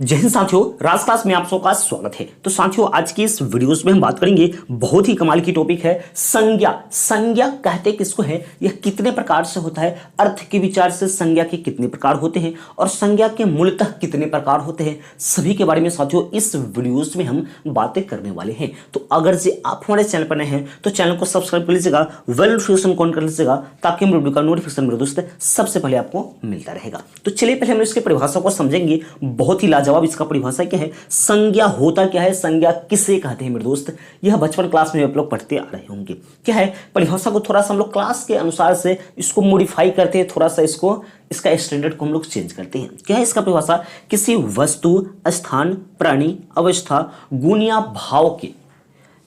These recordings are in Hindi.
जय हिंद साथियों, राज क्लास में आप सबका स्वागत है। तो साथियों, आज की इस वीडियोस में हम बात करेंगे, बहुत ही कमाल की टॉपिक है संज्ञा। संज्ञा कहते किसको है, यह कितने प्रकार से होता है, अर्थ के विचार से संज्ञा के कितने प्रकार होते हैं और संज्ञा के मूलतः कितने प्रकार होते हैं, सभी के बारे में साथियों इस वीडियोस में हम बातें करने वाले हैं। तो अगर से आप हमारे चैनल पर नए हैं तो चैनल को सब्सक्राइब कर लीजिएगा, बेल नोटिफिकेशन ऑन कर लीजिएगा, ताकि मेरे वीडियो का नोटिफिकेशन मेरे दोस्त सबसे पहले आपको मिलता रहेगा। तो चलिए पहले हम इसकी परिभाषा को समझेंगे। बहुत ही लाजवाब इसका परिभाषा क्या है, संज्ञा होता क्या है, संज्ञा किसे कहते हैं मेरे दोस्त, यह बचपन क्लास में आप लोग पढ़ते आ रहे होंगे। क्या है परिभाषा को थोड़ा सा हम लोग क्लास के अनुसार से इसको मॉडिफाई करते हैं, थोड़ा सा इसका स्टैंडर्ड को हम लोग चेंज करते हैं। क्या है इसका परिभाषा, किसी वस्तु, स्थान, प्राणी, अवस्था, गुण या भाव के,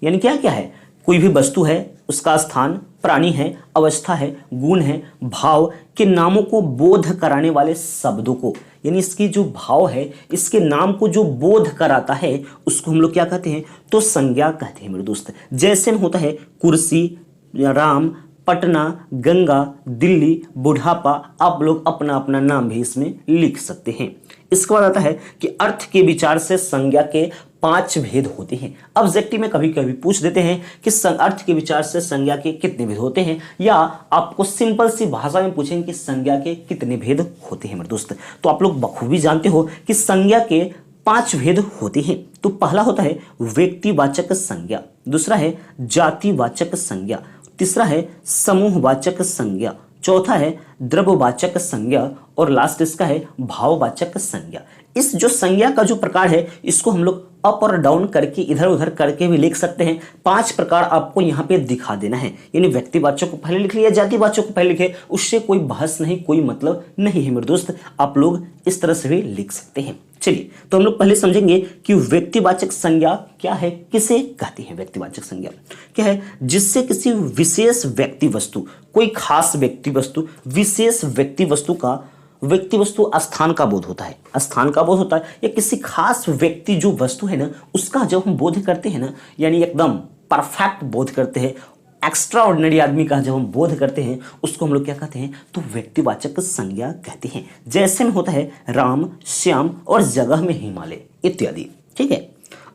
यानी क्या क्या है, कोई भी वस्तु है, उसका स्थान, प्राणी है, अवस्था है, गुण है, भाव के नामों को बोध कराने वाले शब्दों को, यानी इसकी जो भाव है, इसके नाम को जो बोध कराता है, उसको हम लोग क्या कहते हैं, तो संज्ञा कहते हैं मेरे दोस्त। जैसे में होता है कुर्सी, राम, पटना, गंगा, दिल्ली, बुढ़ापा, आप लोग अपना अपना नाम भी इसमें लिख सकते हैं। इसके बाद आता है कि अर्थ के विचार से संज्ञा के 5 भेद होते हैं। ऑब्जेक्टिव में कभी कभी पूछ देते हैं कि अर्थ के विचार से संज्ञा के कितने भेद होते हैं, या आपको सिंपल सी भाषा में पूछेंगे कि संज्ञा के कितने भेद होते हैं मेरे दोस्त। तो आप लोग बखूबी जानते हो कि संज्ञा के 5 भेद होते हैं। तो पहला होता है व्यक्तिवाचक संज्ञा, दूसरा है जातिवाचक संज्ञा, तीसरा है समूहवाचक संज्ञा, चौथा है द्रव्यवाचक संज्ञा और लास्ट इसका है भाववाचक संज्ञा। इस जो संज्ञा का जो प्रकार है, इसको हम लोग अप और डाउन करके इधर उधर करके भी लिख सकते हैं। 5 प्रकार आपको यहाँ पे दिखा देना है, यानी व्यक्तिवाचक को पहले लिख लिया, जातिवाचक को पहले लिखे, उससे कोई बहस नहीं, कोई मतलब नहीं है मेरे दोस्त। आप लोग इस तरह से भी लिख सकते हैं। चलिए तो हम लोग पहले समझेंगे कि व्यक्तिवाचक संज्ञा क्या है, किसे कहते हैं। व्यक्तिवाचक संज्ञा क्या है, जिससे किसी विशेष व्यक्ति वस्तु, कोई खास व्यक्ति वस्तु, विशेष व्यक्ति वस्तु का, व्यक्ति वस्तु स्थान का बोध होता है, स्थान का बोध होता है, या किसी खास व्यक्ति जो वस्तु है ना, उसका जब हम बोध करते हैं ना, यानी एकदम परफेक्ट बोध करते हैं, एक्स्ट्रा ऑर्डिनरी आदमी का जब हम बोध करते हैं, उसको हम लोग क्या कहते हैं, तो व्यक्तिवाचक संज्ञा कहते हैं। जैसे में होता है राम, श्याम और जगह में हिमालय इत्यादि। ठीक है,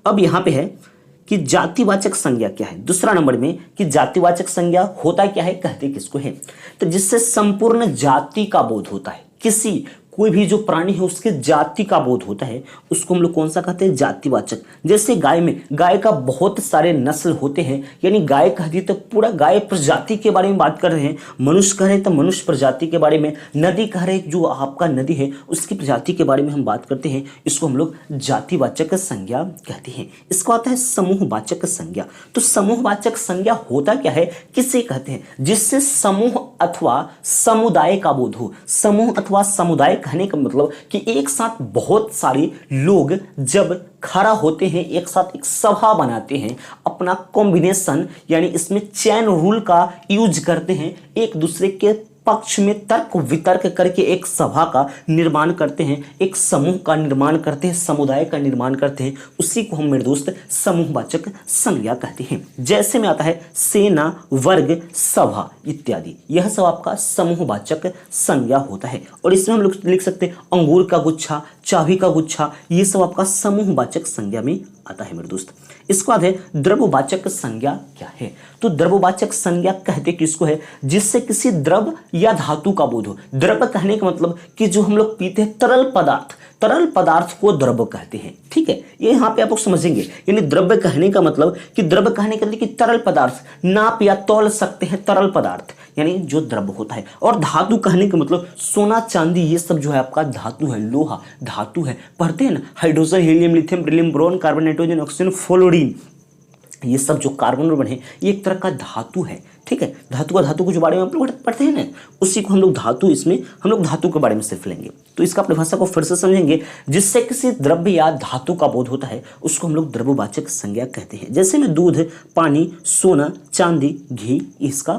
अब यहाँ पे है कि जातिवाचक संज्ञा क्या है, दूसरा नंबर में कि जातिवाचक संज्ञा होता क्या है, कहते किसको है, तो जिससे संपूर्ण जाति का बोध होता है, किसी कोई भी जो प्राणी है उसके जाति का बोध होता है, उसको हम लोग कौन सा कहते हैं, जातिवाचक। जैसे गाय में, गाय का बहुत सारे नस्ल होते हैं, यानी गाय कह दी तो पूरा गाय प्रजाति के बारे में बात कर रहे हैं, मनुष्य कह रहे हैं तो मनुष्य प्रजाति के बारे में, नदी कह रहे हैं जो आपका नदी है उसकी प्रजाति के बारे में हम बात करते हैं, इसको हम लोग जातिवाचक संज्ञा कहते हैं। इसको आता है समूहवाचक संज्ञा। तो समूहवाचक संज्ञा होता क्या है, किसे कहते हैं, जिससे समूह अथवा समुदाय का बोध हो। समूह अथवा समुदाय कहने का मतलब कि एक साथ बहुत सारे लोग जब खड़ा होते हैं, एक साथ एक सभा बनाते हैं, अपना कॉम्बिनेशन यानी इसमें चैन रूल का यूज करते हैं, एक दूसरे के पक्ष में तर्क वितर्क करके एक सभा का निर्माण करते हैं, एक समूह का निर्माण करते हैं, समुदाय का निर्माण करते हैं, उसी को हम मेरे दोस्त समूहवाचक संज्ञा कहते हैं। जैसे में आता है सेना, वर्ग, सभा इत्यादि, यह सब आपका समूहवाचक संज्ञा होता है। और इसमें हम लोग लिख सकते हैं अंगूर का गुच्छा, चाबी का गुच्छा, ये सब आपका समूहवाचक संज्ञा में आता है मेरे दोस्त। इसके बाद है द्रव्यवाचक संज्ञा क्या है, तो द्रव्यवाचक संज्ञा कहते किसको है, जिससे किसी द्रव्य या धातु का बोध हो। द्रव्य कहने का मतलब कि जो हम लोग पीते हैं तरल पदार्थ, तरल पदार्थ को द्रव्य कहते हैं। ठीक है, ये यहाँ पे आप लोग समझेंगे, यानी द्रव्य कहने का मतलब कि द्रव्य कहने का मतलब कि तरल पदार्थ, नाप या तौल सकते हैं तरल पदार्थ, यानी जो द्रव्य होता है। और धातु कहने का मतलब सोना, चांदी, ये सब जो है आपका धातु है, लोहा धातु है। पढ़ते हैं ना, hydrogen, helium, lithium, beryllium, boron, carbon, nitrogen, oxygen, fluorine, ये सब जो कार्बन बने हैं ये एक तरह का धातु है। ठीक है, धातु के जो बारे में आप लोग पढ़ते हैं ना, उसी को हम लोग धातु, इसमें हम लोग धातु के बारे में सिर्फ लेंगे। तो इसका परिभाषा को फिर से समझेंगे, जिससे किसी द्रव्य या धातु का बोध होता है, उसको हम लोग द्रव्यवाचक संज्ञा कहते हैं। जैसे में दूध, पानी, सोना, चांदी, घी, इसका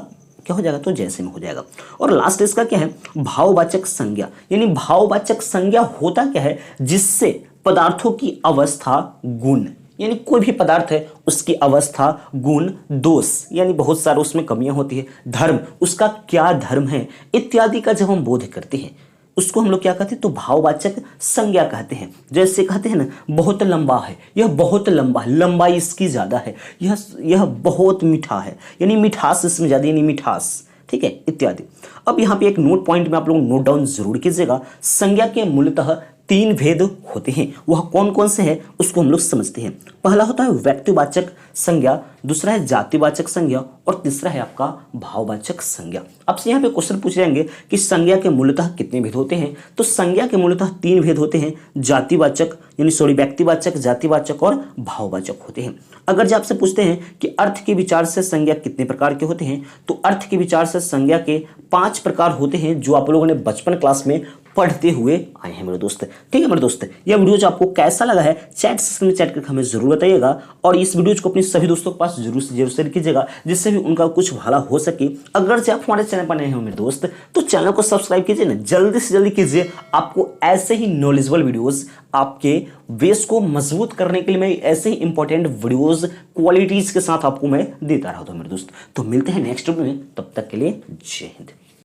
क्या हो जाएगा, तो जैसे में हो जाएगा। और लास्ट इसका क्या है, भाववाचक संज्ञा, यानी भाववाचक संज्ञा होता क्या है, जिससे पदार्थों की अवस्था, गुण, यानी कोई भी पदार्थ है उसकी अवस्था, गुण, दोष, यानी बहुत सारे उसमें कमियां होती है, धर्म, उसका क्या धर्म है इत्यादि का जब हम बोध करते हैं, उसको हम लोग क्या कहते हैं, तो भाववाचक संज्ञा कहते हैं। जैसे कहते हैं ना बहुत लंबा है, यह बहुत लंबा है, लंबाई इसकी ज्यादा है, यह बहुत मीठा है, यानी मिठास इसमें ज्यादा, यानी मिठास, ठीक है, इत्यादि। अब यहाँ पे एक नोट पॉइंट में आप लोग नोट डाउन जरूर कीजिएगा। संज्ञा के मूलतः 3 भेद होते हैं, वह कौन कौन से हैं उसको हम लोग समझते हैं। पहला होता है व्यक्तिवाचक संज्ञा, दूसरा है जातिवाचक संज्ञा और तीसरा है आपका भाववाचक संज्ञा। आपसे यहाँ पे क्वेश्चन पूछ जाएंगे कि संज्ञा के मूलतः कितने भेद होते हैं, तो संज्ञा के मूलतः 3 भेद होते हैं, जातिवाचक यानी व्यक्तिवाचक, जातिवाचक और भाववाचक होते हैं। अगर जो आपसे पूछते हैं कि अर्थ के विचार से संज्ञा कितने प्रकार के होते हैं, तो अर्थ के विचार से संज्ञा के 5 प्रकार होते हैं, जो आप लोगों ने बचपन क्लास में पढ़ते हुए आए हैं मेरे दोस्त। ठीक है मेरे दोस्त, यह वीडियो जो आपको कैसा लगा है चैट सेक्शन में चैट करके हमें जरूर बताइएगा, और इस वीडियो को अपने सभी दोस्तों के पास जरूर से जरूर शेयर कीजिएगा, जिससे भी उनका कुछ भला हो सके। अगर से आप हमारे चैनल पर नए हो मेरे दोस्त, तो चैनल को सब्सक्राइब कीजिए ना, जल्दी से जल्दी कीजिए। आपको ऐसे ही नॉलेजेबल वीडियोस, आपके बेस को मजबूत करने के लिए मैं ऐसे ही इंपॉर्टेंट वीडियोस क्वालिटीज के साथ आपको मैं देता रहता हूं मेरे दोस्त। तो मिलते हैं नेक्स्ट वीडियो में, तब तक के लिए जय हिंद।